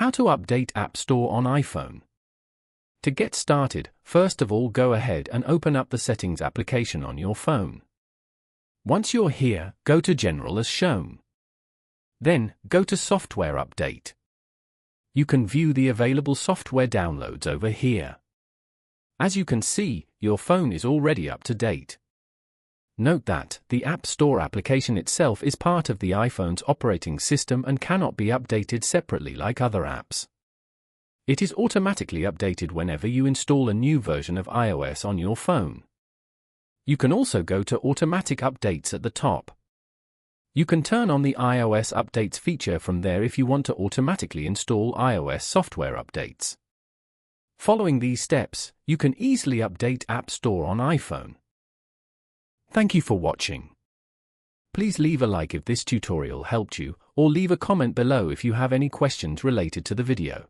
How to update App Store on iPhone. To get started, first of all go ahead and open up the Settings application on your phone. Once you're here, go to General as shown. Then, go to Software Update. You can view the available software downloads over here. As you can see, your phone is already up to date. Note that the App Store application itself is part of the iPhone's operating system and cannot be updated separately like other apps. It is automatically updated whenever you install a new version of iOS on your phone. You can also go to Automatic Updates at the top. You can turn on the iOS Updates feature from there if you want to automatically install iOS software updates. Following these steps, you can easily update App Store on iPhone. Thank you for watching. Please leave a like if this tutorial helped you, or leave a comment below if you have any questions related to the video.